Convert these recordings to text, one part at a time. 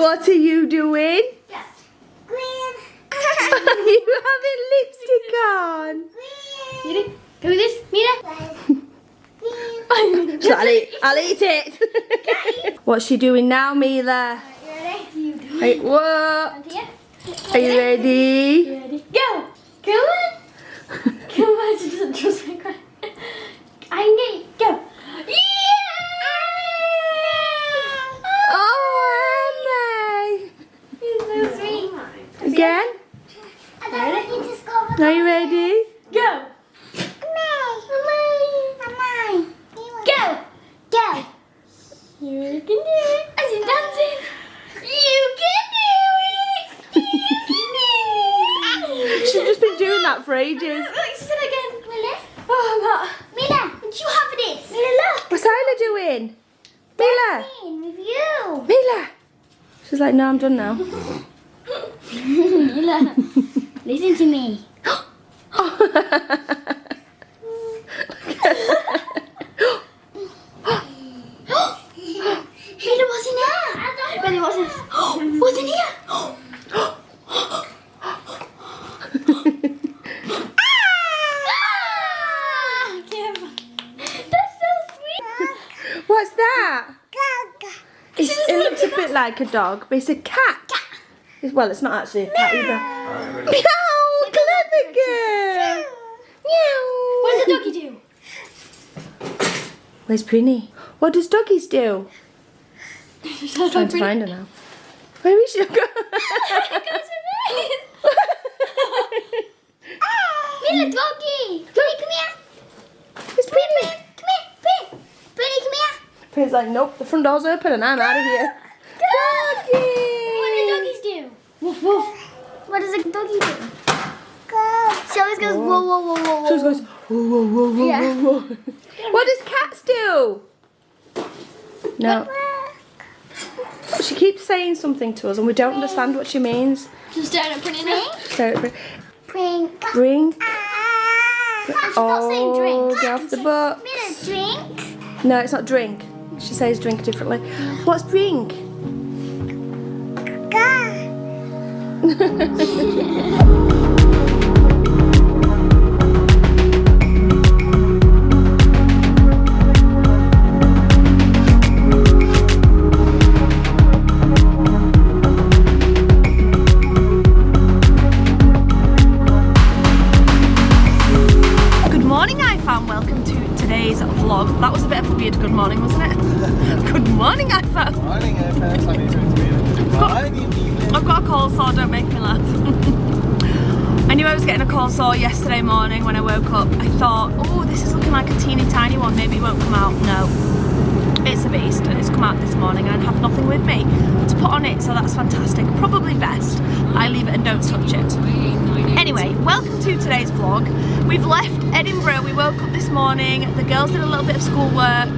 What are you doing? Green. Are you having lipstick on? Green. Go with this, Mira. I'll eat it. What's she doing now, Mila? You ready? Hey, what? Are you ready? Ready? Go! Come on! Come on, she doesn't trust me. I can get you. Go! Yeah! Oh, You're so sweet. Emma. Again? Are you ready? Go! Go! Go! You can do it. I'm dancing. You can do it. You can do it. She's just been doing that for ages. Look, she's done it again. Mila. Oh, Matt. Mila, would you have this? Mila, look. What's Isla doing? Mila. With you. Mila. She's like, no, I'm done now. Mila, listen to me. Mila, what's in here? Ready, what's this? What's in here? That's so sweet. What's that? It looks a bit like a dog, but it's a cat. Well, it's not actually a cat either. Meow, clever girl. Meow. What does the doggy do? Where's Prinny? What does doggies do? She's Trying to find her now. Where is she? Mila, doggy. Prinny, come here. It's Prinny. Come here. Prinny, come here. Prinny's like, nope, the front door's open and I'm out of here. Doggy. What do doggies do? Woof, woof. What does a doggy do? She always goes, whoa, whoa, whoa, whoa, whoa. She always goes, whoa, whoa, whoa, whoa, Yeah. whoa, whoa. What does cats do? No. She keeps saying something to us and we don't understand what she means. She's staring at Prinny now. So, Drink. drink. She's not saying drink. Get off the box. Mila, drink. No, it's not drink. She says drink differently. What's drink? Good morning, iFam. Welcome to today's vlog. That was a bit of a weird good morning, wasn't it? Good morning, iFam. Morning, FS. How are you doing today? I've got a cold sore, don't make me laugh. I knew I was getting a cold sore yesterday morning when I woke up. I thought, oh, this is looking like a teeny tiny one, maybe it won't come out. No, it's a beast and it's come out this morning and I have nothing with me to put on it, so that's fantastic. Probably best I leave it and don't touch it. Anyway, welcome to today's vlog. We've left Edinburgh, we woke up this morning, the girls did a little bit of schoolwork,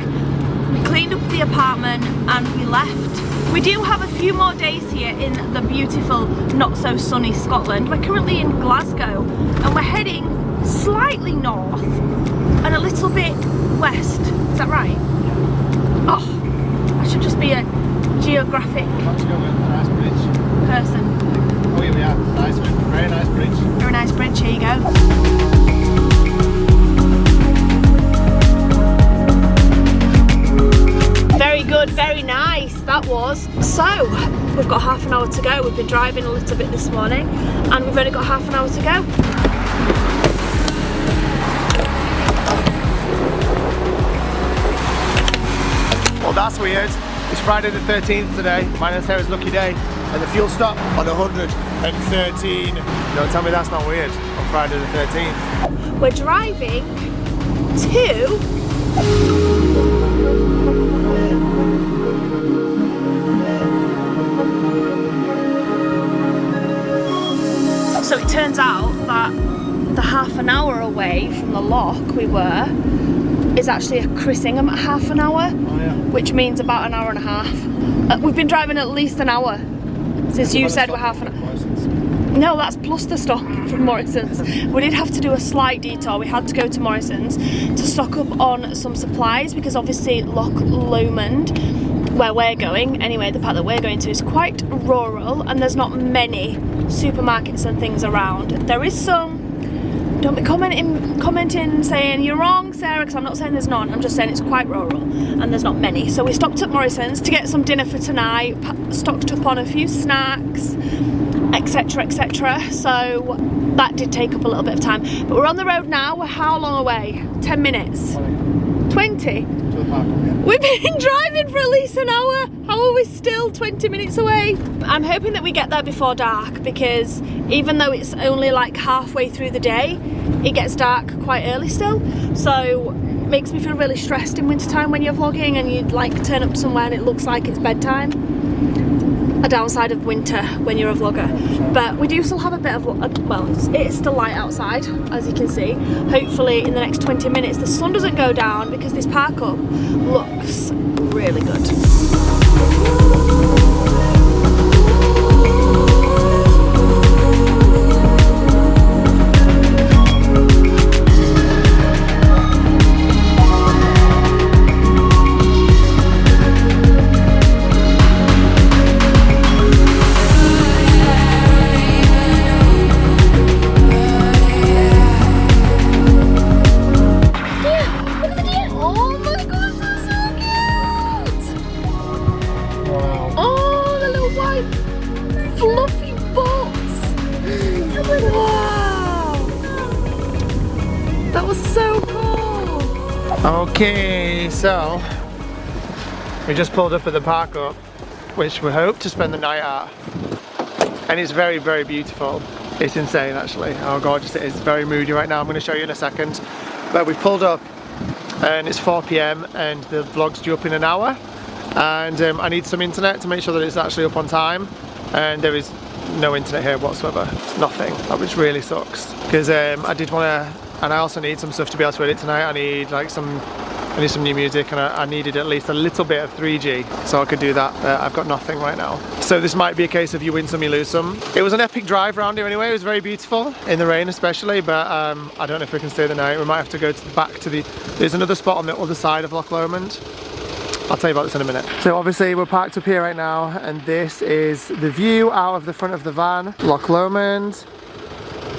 we cleaned up the apartment and we left. We do have a few more days here in the beautiful, not so sunny Scotland. We're currently in Glasgow and we're heading slightly north and a little bit west. Is that right? Oh, I should just be a geographic Nice bridge. person. Oh, here we are. Nice one. Very nice bridge. Very nice bridge, here you go. Very good, very nice, that was. So, we've got half an hour to go. We've been driving a little bit this morning and we've only got half an hour to go. Well, that's weird. It's Friday the 13th today. Mine and Sarah's lucky day. And the fuel stop on 113. No, tell me that's not weird on Friday the 13th. We're driving to... So it turns out that the half an hour away from the loch we were is actually a Chris Ingham at half an hour, which means about an hour and a half. We've been driving at least an hour since you said we're half an hour. No, that's plus the stop from Morrison's. We did have to do a slight detour. We had to go to Morrison's to stock up on some supplies because obviously Loch Lomond where we're going. Anyway, the part that we're going to is quite rural and there's not many supermarkets and things around. There is some. Don't be commenting saying you're wrong, Sarah, because I'm not saying there's none. I'm just saying it's quite rural and there's not many. So we stopped at Morrison's to get some dinner for tonight, stocked up on a few snacks, etc, etc. So that did take up a little bit of time. But we're on the road now. We're how long away? 10 minutes? 20? We've been driving for at least an hour. How are we still 20 minutes away? I'm hoping that we get there before dark, because even though it's only like halfway through the day, it gets dark quite early still. So it makes me feel really stressed in wintertime when you're vlogging and you like turn up somewhere and it looks like it's bedtime. A downside of winter when you're a vlogger. But we do still have a bit of, well, it's still light outside, as you can see. Hopefully in the next 20 minutes the sun doesn't go down, because this park up looks really good. Fluffy boats! Wow! That was so cool! Okay, so we just pulled up at the park up, which we hope to spend the night at. And it's very, very beautiful. It's insane actually, how gorgeous it is. It's very moody right now, I'm going to show you in a second. But we've pulled up and it's 4 PM and the vlog's due up in an hour. And I need some internet to make sure that it's actually up on time. And there is no internet here whatsoever. It's nothing, which really sucks. Because I did want to, and I also need some stuff to be able to edit tonight. I need like some new music, and I needed at least a little bit of 3G so I could do that. I've got nothing right now. So this might be a case of you win some, you lose some. It was an epic drive around here anyway. It was very beautiful, in the rain especially, but I don't know if we can stay the night. We might have to go to the back to the, there's another spot on the other side of Loch Lomond. I'll tell you about this in a minute. So obviously we're parked up here right now, and this is the view out of the front of the van. Loch Lomond,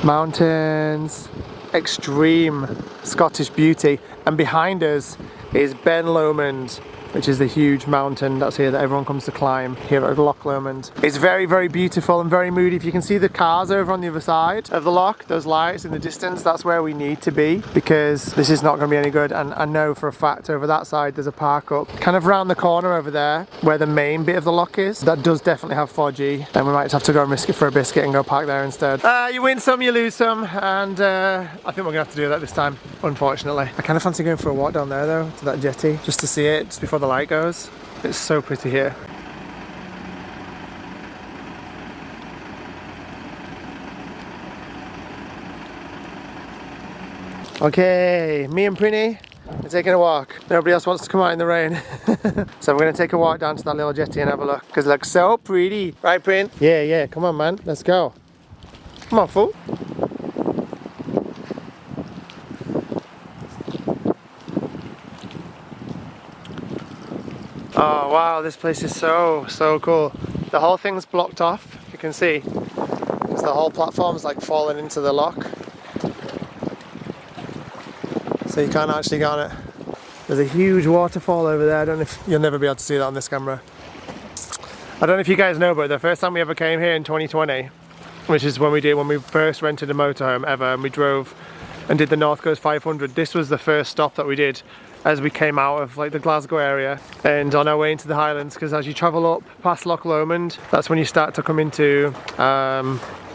mountains, extreme Scottish beauty, and behind us is Ben Lomond, which is the huge mountain that's here that everyone comes to climb here at Loch Lomond. It's very, very beautiful and very moody. If you can see the cars over on the other side of the loch, those lights in the distance, that's where we need to be, because this is not going to be any good. And I know for a fact over that side there's a park up kind of round the corner over there where the main bit of the loch is. That does definitely have 4G, and we might have to go and risk it for a biscuit and go park there instead. You win some, you lose some, and I think we're going to have to do that this time, unfortunately. I kind of fancy going for a walk down there though, to that jetty, just to see it, just before the light goes. It's so pretty here. Okay, me and Prinny are taking a walk. Nobody else wants to come out in the rain. So we're going to take a walk down to that little jetty and have a look, because it looks so pretty. Right, Prin? Yeah, yeah, come on man, let's go. Come on, fool. Oh wow, this place is so cool. The whole thing's blocked off, you can see, because the whole platform's like fallen into the loch. So you can't actually get on it. There's a huge waterfall over there. I don't know if you'll never be able to see that on this camera. I don't know if you guys know, but the first time we ever came here in 2020, which is when we first rented a motorhome ever, and we drove and did the North Coast 500. This was the first stop that we did as we came out of like the Glasgow area and on our way into the Highlands, because as you travel up past Loch Lomond, that's when you start to come into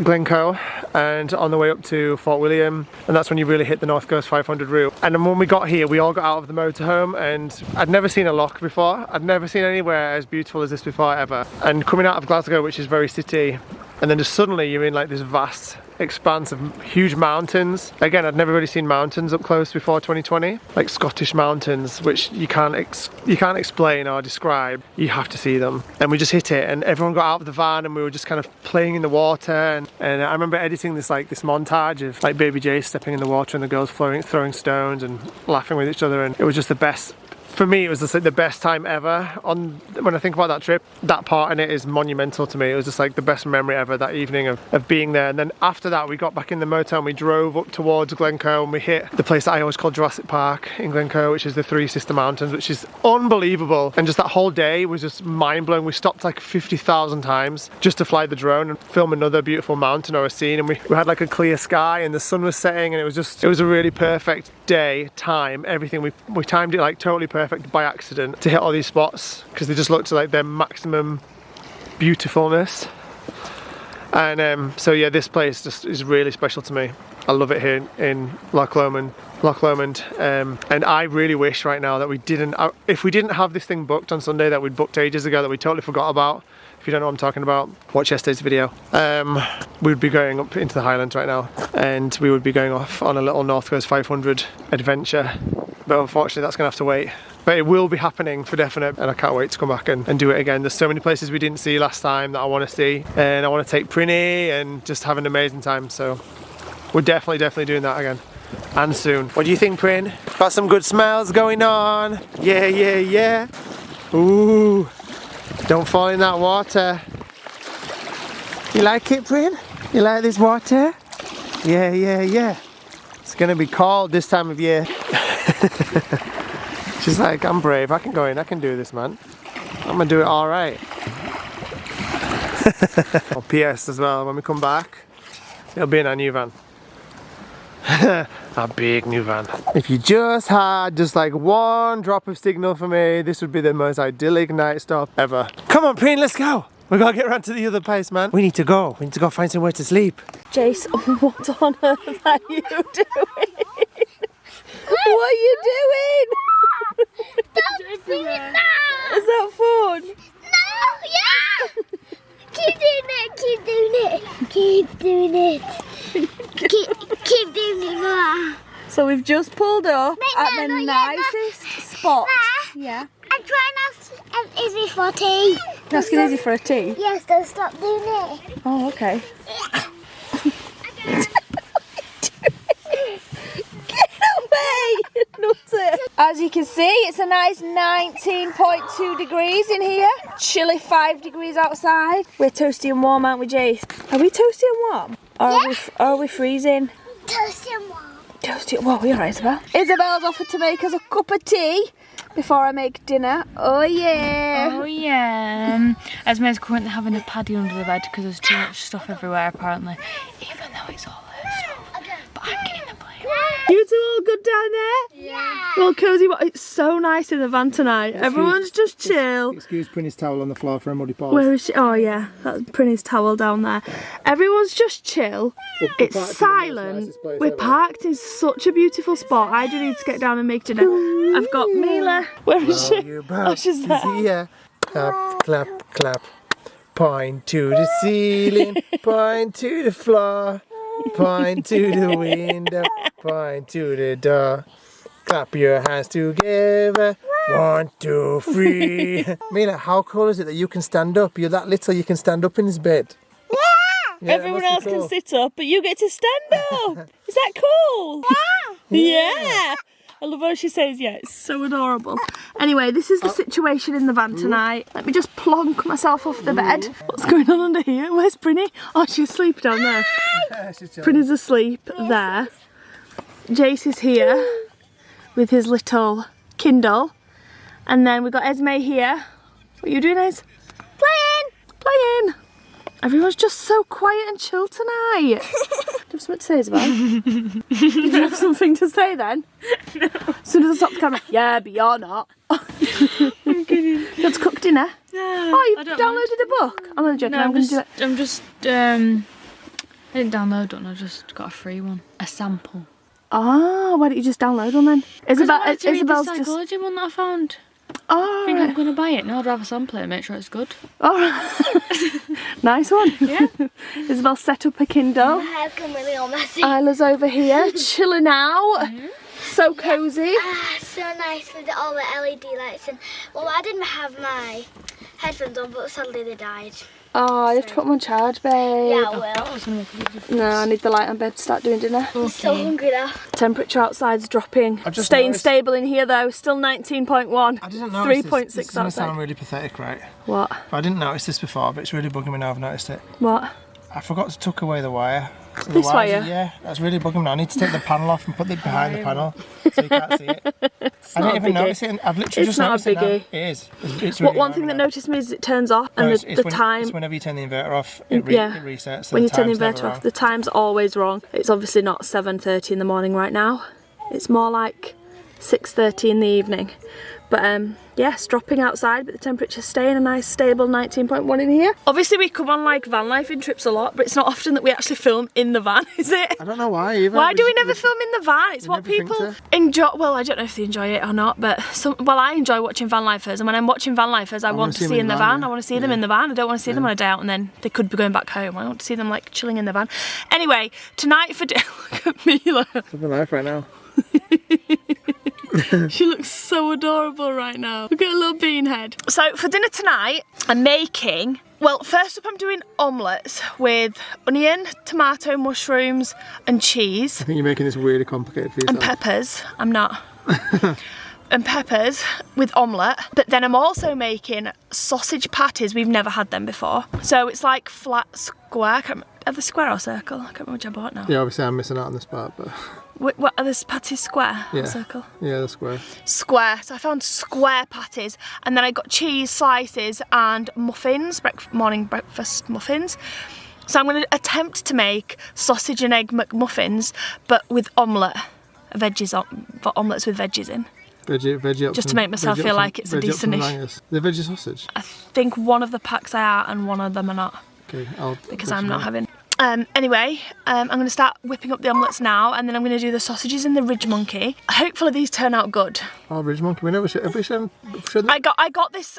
Glencoe, and on the way up to Fort William, and that's when you really hit the North Coast 500 route. And then when we got here, we all got out of the motorhome, and I'd never seen a loch before. I'd never seen anywhere as beautiful as this before ever. And coming out of Glasgow, which is very city, and then just suddenly you're in like this vast expanse of huge mountains. Again, I'd never really seen mountains up close before 2020, like Scottish mountains, which you can't explain or describe. You have to see them. And we just hit it, and everyone got out of the van, and we were just kind of playing in the water. And I remember editing this montage of like Baby J stepping in the water and the girls throwing stones and laughing with each other, and it was just the best for me, it was just like the best time ever. When I think about that trip, that part in it is monumental to me. It was just like the best memory ever, that evening of being there. And then after that, we got back in the motel and we drove up towards Glencoe, and we hit the place that I always call Jurassic Park in Glencoe, which is the Three Sister Mountains, which is unbelievable. And just that whole day was just mind-blowing. We stopped like 50,000 times just to fly the drone and film another beautiful mountain or a scene. And we had like a clear sky and the sun was setting, and it was a really perfect day, time, everything. We timed it like totally perfect by accident to hit all these spots because they just looked like their maximum beautifulness. And so yeah, this place just is really special to me. I love it here in Loch Lomond. And I really wish right now that we didn't, if we didn't have this thing booked on Sunday that we'd booked ages ago, that we totally forgot about. If you don't know what I'm talking about, watch yesterday's video. We would be going up into the Highlands right now, and we would be going off on a little North Coast 500 adventure. But unfortunately, that's gonna have to wait. But it will be happening for definite, and I can't wait to come back and do it again. There's so many places we didn't see last time that I want to see, and I want to take Prinny and just have an amazing time. So we're definitely doing that again, and soon. What do you think, Prin? Got some good smells going on. Yeah. Ooh. Don't fall in that water. You like it, Prin? You like this water? Yeah. It's gonna be cold this time of year. She's like, I'm brave, I can go in, I can do this, man. I'm gonna do it all right. Oh, PS as well, when we come back, it'll be in our new van. A big new van. If you just had just like one drop of signal for me, this would be the most idyllic night stop ever. Come on, Preen, let's go. We gotta get around to the other place, man. We need to go find somewhere to sleep. Jace, what on earth are you doing? What are you doing? Stop doing that! Is that fun? No, yeah! Keep doing it. Keep doing it more. So we've just pulled up at the not nicest yet, spot. Ma, Yeah. I'm trying to ask Izzy for tea. Asking Izzy for a tea? Yes, don't stop doing it. Oh, okay. Get away! Nutter. As you can see, it's a nice 19.2 degrees in here. Chilly 5 degrees outside. We're toasty and warm, aren't we, Jace? Are we toasty and warm? Or are we freezing? Toasty and warm. Toasty. Whoa, you're right, Isabel. Isabel's offered to make us a cup of tea before I make dinner. Oh yeah. Oh yeah. Esmés currently having a paddy under the bed because there's too much stuff everywhere apparently. Even though it's all her stuff. But I'm getting the blame. You two all good down there? Yeah. Well, cozy. It's so nice in the van tonight. Everyone's just chill. Excuse Prinny's towel on the floor for a muddy paws. Where is she? Oh yeah, that's Prinny's towel down there. Everyone's just chill. It's silent. We're parked in such a beautiful spot. I do need to get down and make dinner. I've got Mila. Where is she? Oh, she's there. Yeah. Clap, clap, clap. Point to the ceiling. Point to the floor. Point to the window. Point to the door. Clap your hands together. 1, 2, 3. Mila, how cool is it that you can stand up? You're that little, you can stand up in this bed. Yeah, Everyone else can sit up, but you get to stand up. Is that cool? Yeah. I love how she says yeah, it's so adorable. Anyway, this is the situation in the van tonight. Let me just plonk myself off the bed. What's going on under here? Where's Prinny? Oh, she's asleep down there. Prinny's asleep there. Jace is here with his little Kindle. And then we've got Esmé here. What are you doing, Es? Playing. Everyone's just so quiet and chill tonight. Do you have something to say, Isabel? Do you have something to say then? No. As soon as I stop the camera, yeah, but you're not. I'm kidding. You want to cook dinner? Yeah. Oh, you've downloaded a book? I'm only joking, I'm going to do it. I didn't download one, I just got a free one. A sample. Oh, why don't you just download one then? Isabel's the just... psychology one that I found. Oh, I think I'm going to buy it. No, I'd rather sample it and make sure it's good. oh. Nice one. Yeah. Isabel set up a Kindle. My hair's gone really all messy. Isla's over here, chilling out. So cosy. So nice with all the LED lights. And well, I didn't have my headphones on, but sadly they died. Oh, you have to put them on charge, babe. Yeah, I will. No, I need the light on, babe, to start doing dinner. I'm so hungry now. Temperature outside's dropping. I've just Staying noticed- stable in here though. Still 19.1. I didn't know 3.6 This is going to outside. sound really pathetic, right? What? I didn't notice this before, but it's really bugging me now. I've noticed it. What? I forgot to tuck away the wire. So This the wires wire? are- Yeah, that's really bugging me now. I need to take the panel off and put it behind the panel so you can't see it. I didn't even notice it. I've literally It's just not a noticed it now. biggie. It is. It's What really one thing that annoying. noticed me is it turns off and No, the time. It's whenever you turn the inverter off, Yeah. it resets. So When the you turn the time's never inverter wrong. off, the time's always wrong. It's obviously not 7:30 in the morning right now. It's more like 6:30 in the evening. But yeah, it's dropping outside, but the temperature's staying a nice stable 19.1 in here. Obviously we come on like van lifing trips a lot, but it's not often that we actually film in the van, is it? I don't know why either. Why do we never film in the van? It's what never think people to. enjoy. Well, I don't know if they enjoy it or not, but I enjoy watching van lifers, and when I'm watching van lifers, I want to see in the van. I want to see them in the van. I don't want to see them on a day out and then they could be going back home. I want to see them like chilling in the van. Anyway, tonight for dinner, look at Mila. Living life right now. She looks so adorable right now. Look at her little bean head. So for dinner tonight, I'm making, well, first up I'm doing omelettes with onion, tomato, mushrooms and cheese. I think you're making this really complicated for yourself. And peppers. I'm not. And peppers with omelette. But then I'm also making sausage patties. We've never had them before. So it's like flat square. Are they square or circle? I can't remember which I bought now. Yeah, obviously I'm missing out on this part, but What are the patties, square yeah. or circle? Yeah, the square. Square. So I found square patties, and then I got cheese slices and muffins, morning breakfast muffins. So I'm going to attempt to make sausage and egg McMuffins, but with omelette, omelettes with veggies in. Veggie Just to make myself feel like it's a decent dish. The veggie sausage. I think one of the packs are and one of them are not, Okay, because I'm not having. Anyway, I'm going to start whipping up the omelettes now, and then I'm going to do the sausages in the Ridge Monkey. Hopefully these turn out good. Oh, Ridge Monkey. We never should. Have we shown them? I got this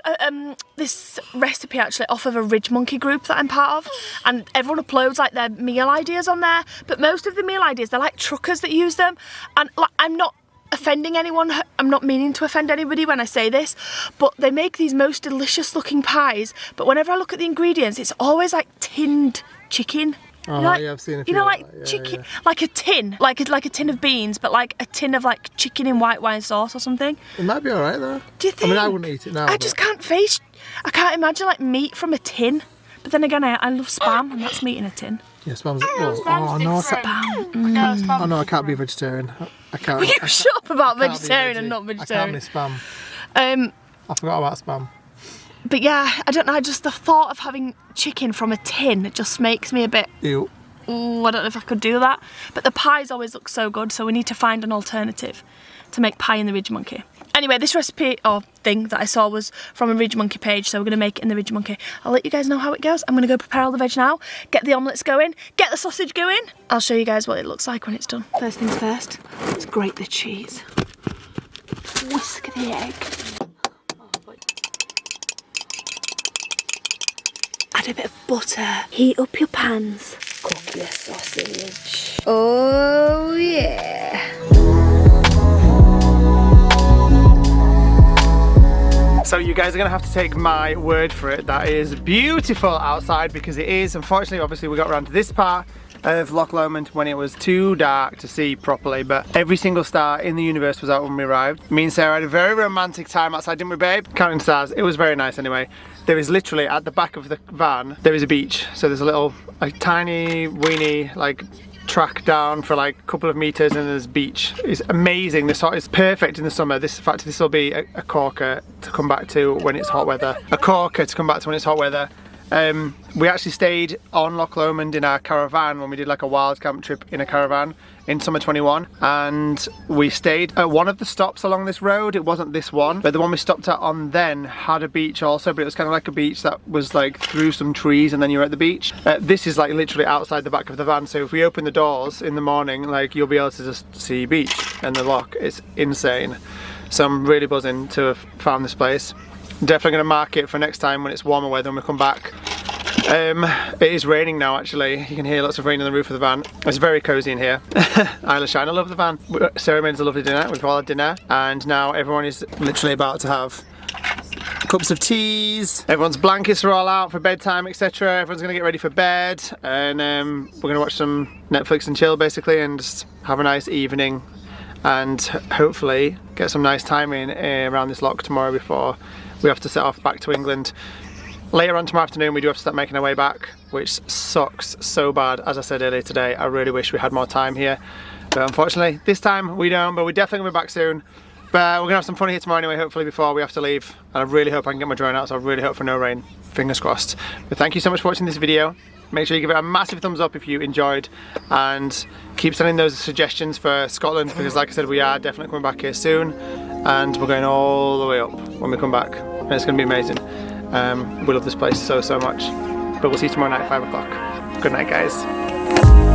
this recipe actually off of a Ridge Monkey group that I'm part of, and everyone uploads like their meal ideas on there. But most of the meal ideas, they're like truckers that use them, and like, I'm not offending anyone. I'm not meaning to offend anybody when I say this, but they make these most delicious looking pies. But whenever I look at the ingredients, it's always like tinned chicken. Oh, You know, like, yeah, I've seen a you few know, of like that, yeah, chicken, yeah. like a tin, like a tin of beans, but like a tin of like chicken in white wine sauce or something. It might be alright though. Do you think? I mean, I wouldn't eat it now. I just can't can't imagine like meat from a tin. But then again, I love spam, and that's meat in a tin. Yeah, spam's. Well, oh no, oh no, I can't be a vegetarian. I can't. Will you shut up about I can't be vegetarian veggie. and not I vegetarian? can't miss spam. I forgot about spam. But yeah, I don't know. Just the thought of having chicken from a tin just makes me a bit. Ew. Ooh, I don't know if I could do that. But the pies always look so good, so we need to find an alternative to make pie in the Ridge Monkey. Anyway, this recipe or thing that I saw was from a Ridge Monkey page, so we're going to make it in the Ridge Monkey. I'll let you guys know how it goes. I'm going to go prepare all the veg now, get the omelettes going, get the sausage going. I'll show you guys what it looks like when it's done. First things first, let's grate the cheese. Whisk the egg. Add a bit of butter. Heat up your pans. Cook your sausage. Oh yeah. So you guys are gonna have to take my word for it. That is beautiful outside, because it is. Unfortunately, obviously we got around to this part of Loch Lomond when it was too dark to see properly, but every single star in the universe was out when we arrived. Me and Sarah had a very romantic time outside, didn't we, babe? Counting stars. It was very nice anyway. There is literally at the back of the van, there is a beach. So there's a little, like tiny, weeny, like track down for like a couple of meters, and there's beach. It's amazing. This is perfect in the summer. In fact, this will be a corker to come back to when it's hot weather. A corker to come back to when it's hot weather. We actually stayed on Loch Lomond in our caravan when we did like a wild camp trip in a caravan in summer 21, and we stayed at one of the stops along this road. It wasn't this one, but the one we stopped at on then had a beach also, but it was kind of like a beach that was like through some trees and then you're at the beach. This is like literally outside the back of the van, so if we open the doors in the morning, like you'll be able to just see beach and the loch. It's insane. So I'm really buzzing to have found this place. Definitely going to mark it for next time when it's warmer weather when we come back. It is raining now actually. You can hear lots of rain on the roof of the van. It's very cozy in here. Isla Shine, I love the van. Sarah made us a lovely dinner. We've all had dinner, and now everyone is literally about to have cups of teas. Everyone's blankets are all out for bedtime, etc. Everyone's gonna get ready for bed, and we're gonna watch some Netflix and chill basically, and just have a nice evening, and hopefully get some nice time in around this loch tomorrow before we have to set off back to England. Later on tomorrow afternoon we do have to start making our way back, which sucks so bad. As I said earlier today, I really wish we had more time here, but unfortunately this time we don't, but we're definitely gonna be back soon. But we're gonna have some fun here tomorrow anyway, hopefully before we have to leave. And I really hope I can get my drone out, so I really hope for no rain. Fingers crossed. But thank you so much for watching this video. Make sure you give it a massive thumbs up if you enjoyed, and keep sending those suggestions for Scotland, because like I said, we are definitely coming back here soon, and we're going all the way up when we come back, and it's gonna be amazing. We love this place so much. But we'll see you tomorrow night at 5 o'clock. Good night, guys.